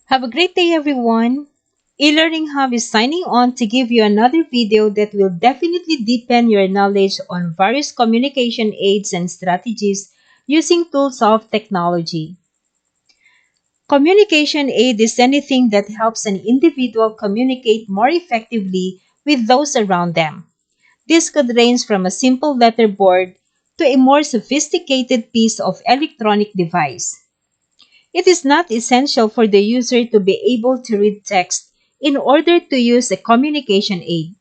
Have a great day, everyone. E-Learning Hub is signing on to give you another video that will definitely deepen your knowledge on various communication aids and strategies using tools of technology. Communication aid is anything that helps an individual communicate more effectively with those around them. This could range from a simple letterboard to a more sophisticated piece of electronic device. It is not essential for the user to be able to read text in order to use a communication aid.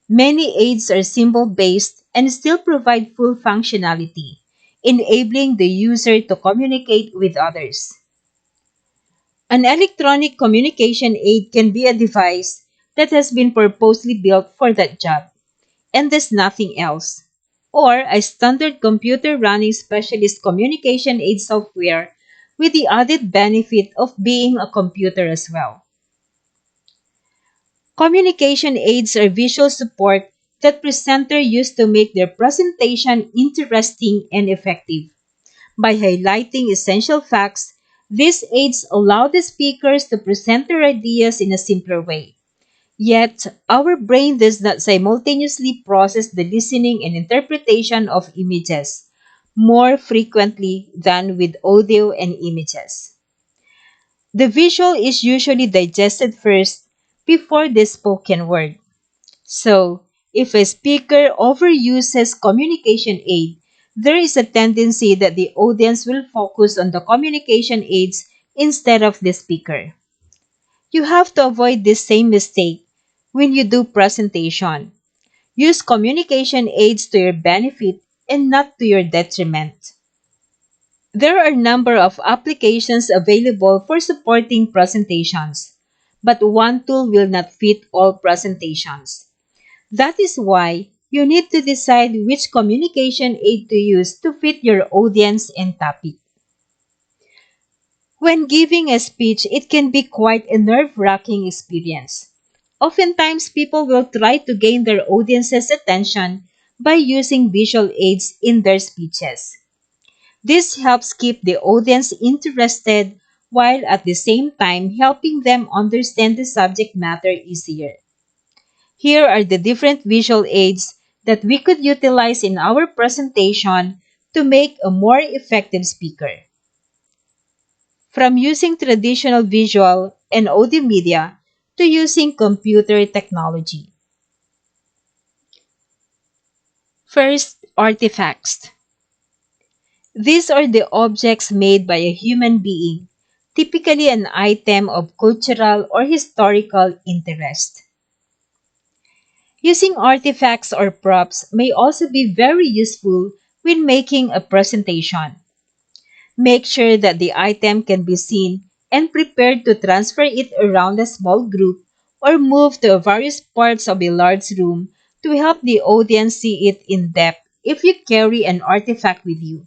Many aids are symbol-based and still provide full functionality, enabling the user to communicate with others. An electronic communication aid can be a device that has been purposely built for that job and does nothing else, or a standard computer running specialist communication aid software with the added benefit of being a computer as well. Communication aids are visual support that presenters use to make their presentation interesting and effective. By highlighting essential facts, these aids allow the speakers to present their ideas in a simpler way. Yet, our brain does not simultaneously process the listening and interpretation of images more frequently than with audio and images. The visual is usually digested first before the spoken word. So, if a speaker overuses communication aid, there is a tendency that the audience will focus on the communication aids instead of the speaker. You have to avoid this same mistake when you do presentation. Use communication aids to your benefit and not to your detriment. There are a number of applications available for supporting presentations, but one tool will not fit all presentations. That is why you need to decide which communication aid to use to fit your audience and topic. When giving a speech, it can be quite a nerve-wracking experience. Oftentimes, people will try to gain their audience's attention by using visual aids in their speeches. This helps keep the audience interested while at the same time helping them understand the subject matter easier. Here are the different visual aids that we could utilize in our presentation to make a more effective speaker. From using traditional visual and audio media to using computer technology. First, artifacts. These are the objects made by a human being, typically an item of cultural or historical interest. Using artifacts or props may also be very useful when making a presentation. Make sure that the item can be seen and prepared to transfer it around a small group or move to various parts of a large room to help the audience see it in depth if you carry an artifact with you.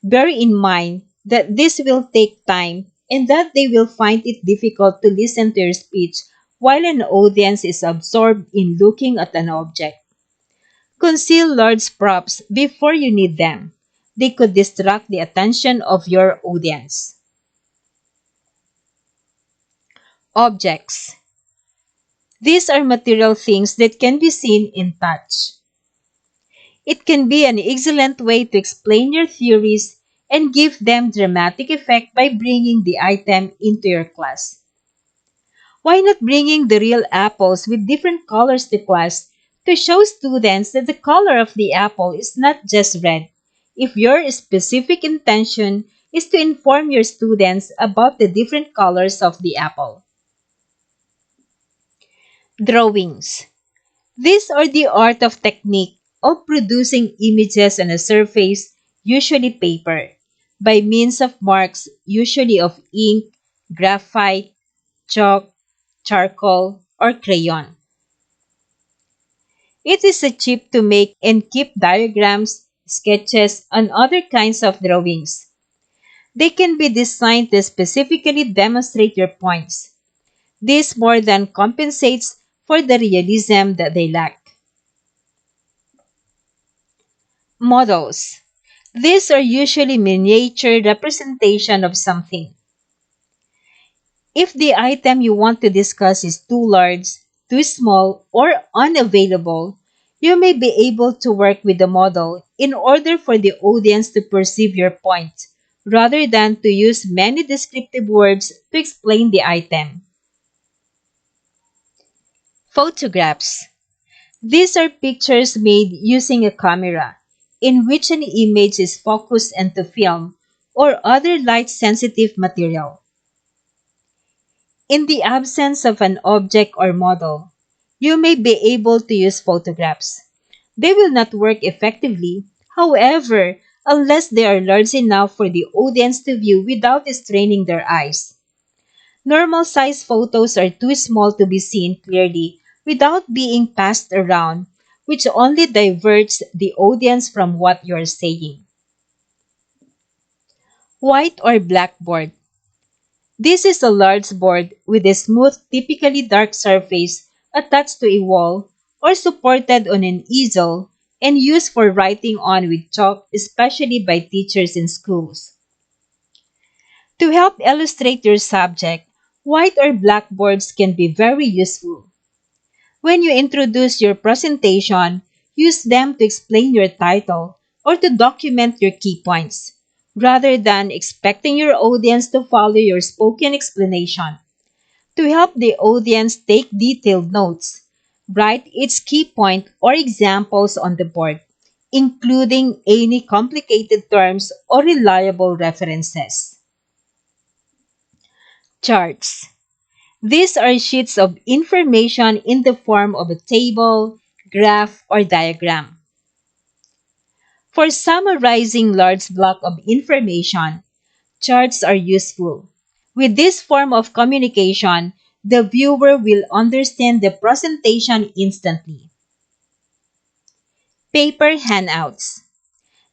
Bear in mind that this will take time and that they will find it difficult to listen to your speech while an audience is absorbed in looking at an object. Conceal large props before you need them. They could distract the attention of your audience. Objects. These are material things that can be seen and touched. It can be an excellent way to explain your theories and give them dramatic effect by bringing the item into your class. Why not bringing the real apples with different colors to class to show students that the color of the apple is not just red, if your specific intention is to inform your students about the different colors of the apple. Drawings. These are the art of technique of producing images on a surface, usually paper, by means of marks usually of ink, graphite, chalk, charcoal, or crayon. It is cheap to make and keep diagrams, sketches, and other kinds of drawings. They can be designed to specifically demonstrate your points. This more than compensates for the realism that they lack. Models. These are usually miniature representation of something. If the item you want to discuss is too large, too small, or unavailable, you may be able to work with the model in order for the audience to perceive your point, rather than to use many descriptive words to explain the item. Photographs. These are pictures made using a camera, in which an image is focused into film or other light-sensitive material. In the absence of an object or model, you may be able to use photographs. They will not work effectively, however, unless they are large enough for the audience to view without straining their eyes. Normal size photos are too small to be seen clearly without being passed around, which only diverts the audience from what you're saying. White or blackboard. This is a large board with a smooth, typically dark surface attached to a wall or supported on an easel and used for writing on with chalk, especially by teachers in schools. To help illustrate your subject, white or blackboards can be very useful. When you introduce your presentation, use them to explain your title or to document your key points, rather than expecting your audience to follow your spoken explanation. To help the audience take detailed notes, write its key point or examples on the board, including any complicated terms or reliable references. Charts. These are sheets of information in the form of a table, graph, or diagram. For summarizing large block of information, charts are useful. With this form of communication, the viewer will understand the presentation instantly. Paper handouts.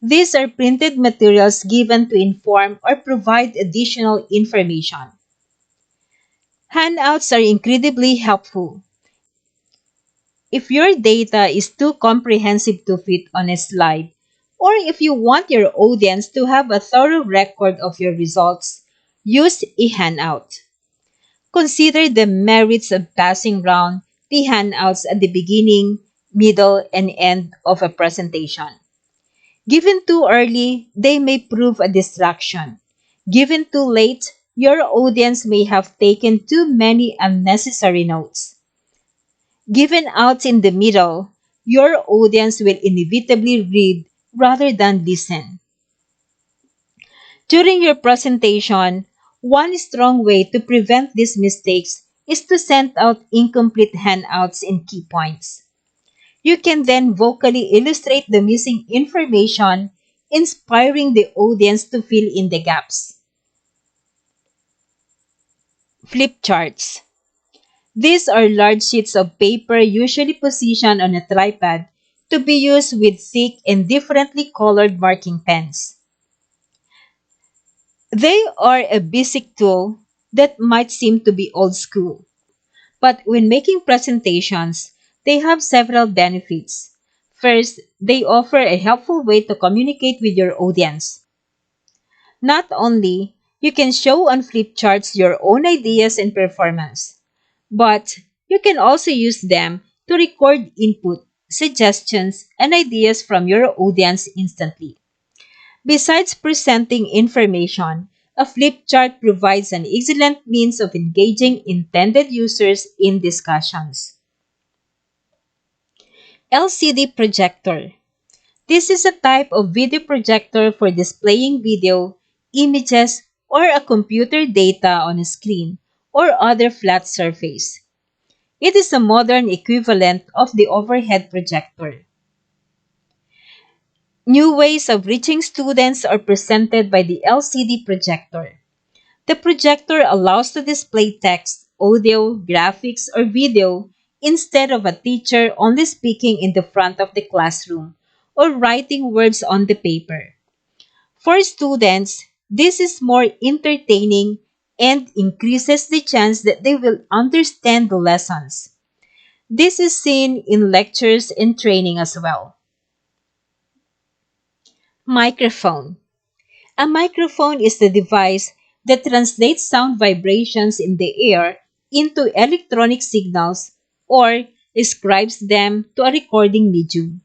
These are printed materials given to inform or provide additional information. Handouts are incredibly helpful. If your data is too comprehensive to fit on a slide, or if you want your audience to have a thorough record of your results, use a handout. Consider the merits of passing round the handouts at the beginning, middle, and end of a presentation. Given too early, they may prove a distraction. Given too late, your audience may have taken too many unnecessary notes. Given out in the middle, your audience will inevitably read rather than listen. During your presentation, one strong way to prevent these mistakes is to send out incomplete handouts in key points. You can then vocally illustrate the missing information, inspiring the audience to fill in the gaps. Flip charts. These are large sheets of paper usually positioned on a tripod to be used with thick and differently colored marking pens. They are a basic tool that might seem to be old school, but when making presentations, they have several benefits. First, they offer a helpful way to communicate with your audience. Not only you can show on flip charts your own ideas and performance, but you can also use them to record input, suggestions, and ideas from your audience instantly. Besides presenting information, a flip chart provides an excellent means of engaging intended users in discussions. LCD projector. This is a type of video projector for displaying video, images, or a computer data on a screen or other flat surface. It is a modern equivalent of the overhead projector. New ways of reaching students are presented by the LCD projector. The projector allows to display text, audio, graphics, or video instead of a teacher only speaking in the front of the classroom or writing words on the paper. For students, this is more entertaining and increases the chance that they will understand the lessons. This is seen in lectures and training as well. Microphone. A microphone is the device that translates sound vibrations in the air into electronic signals or ascribes them to a recording medium.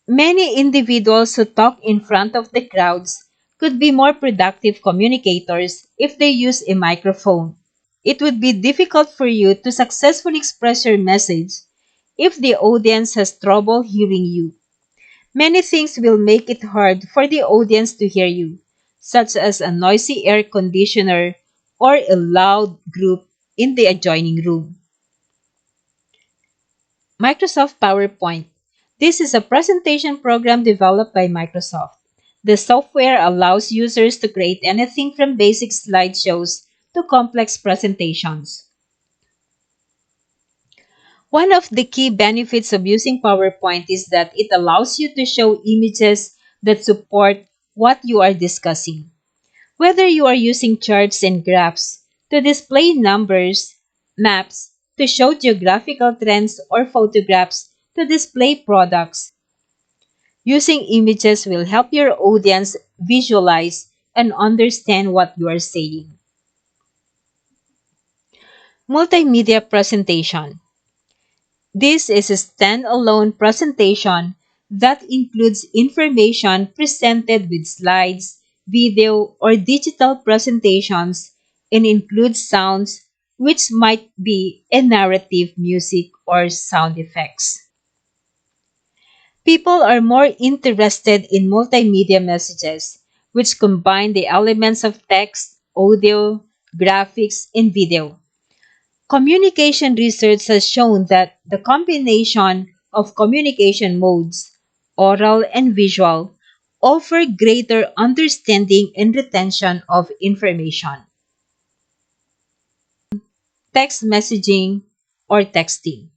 Many individuals who talk in front of the crowds could be more productive communicators if they use a microphone. It would be difficult for you to successfully express your message if the audience has trouble hearing you. Many things will make it hard for the audience to hear you, such as a noisy air conditioner or a loud group in the adjoining room. Microsoft PowerPoint. This is a presentation program developed by Microsoft. The software allows users to create anything from basic slideshows to complex presentations. One of the key benefits of using PowerPoint is that it allows you to show images that support what you are discussing. Whether you are using charts and graphs to display numbers, maps to show geographical trends, or photographs to display products, using images will help your audience visualize and understand what you are saying. Multimedia presentation. This is a standalone presentation that includes information presented with slides, video, or digital presentations and includes sounds which might be a narrative, music, or sound effects. People are more interested in multimedia messages, which combine the elements of text, audio, graphics, and video. Communication research has shown that the combination of communication modes, oral and visual, offer greater understanding and retention of information. Text messaging or texting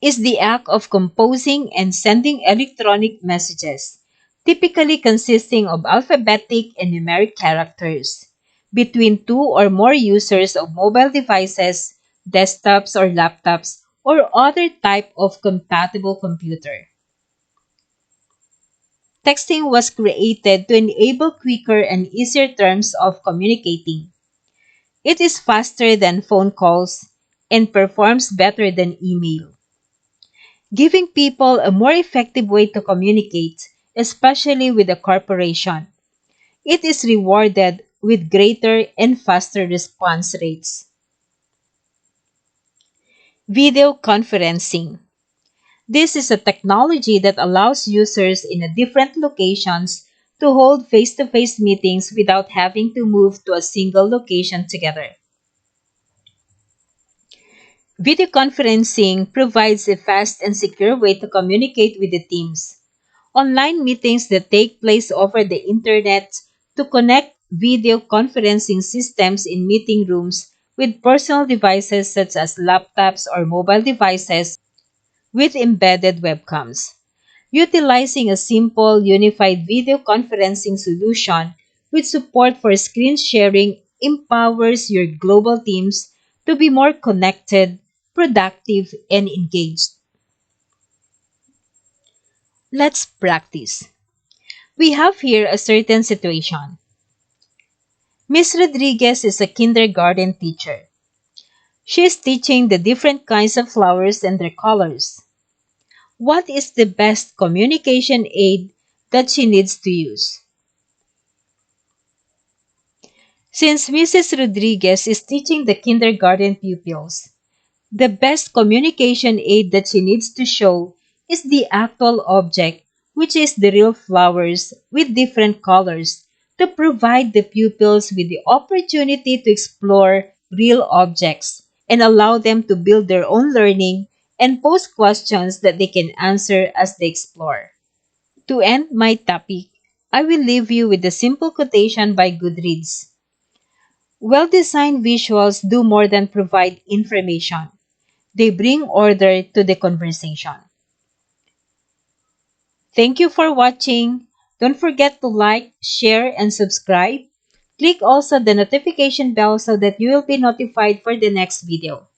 is the act of composing and sending electronic messages, typically consisting of alphabetic and numeric characters, between two or more users of mobile devices, desktops or laptops, or other type of compatible computer. Texting was created to enable quicker and easier terms of communicating. It is faster than phone calls and performs better than email, giving people a more effective way to communicate, especially with a corporation. It is rewarded with greater and faster response rates. Video conferencing. This is a technology that allows users in different locations to hold face-to-face meetings without having to move to a single location together. Video conferencing provides a fast and secure way to communicate with the teams. Online meetings that take place over the internet to connect video conferencing systems in meeting rooms with personal devices such as laptops or mobile devices with embedded webcams. Utilizing a simple unified video conferencing solution with support for screen sharing empowers your global teams to be more connected, productive, and engaged. Let's practice. We have here a certain situation. Miss Rodriguez is a kindergarten teacher. She is teaching the different kinds of flowers and their colors. What is the best communication aid that she needs to use? Since Mrs. Rodriguez is teaching the kindergarten pupils, the best communication aid that she needs to show is the actual object, which is the real flowers with different colors, to provide the pupils with the opportunity to explore real objects and allow them to build their own learning and pose questions that they can answer as they explore. To end my topic, I will leave you with a simple quotation by Goodreads. Well-designed visuals do more than provide information. They bring order to the conversation. Thank you for watching. Don't forget to like, share, and subscribe. Click also the notification bell so that you will be notified for the next video.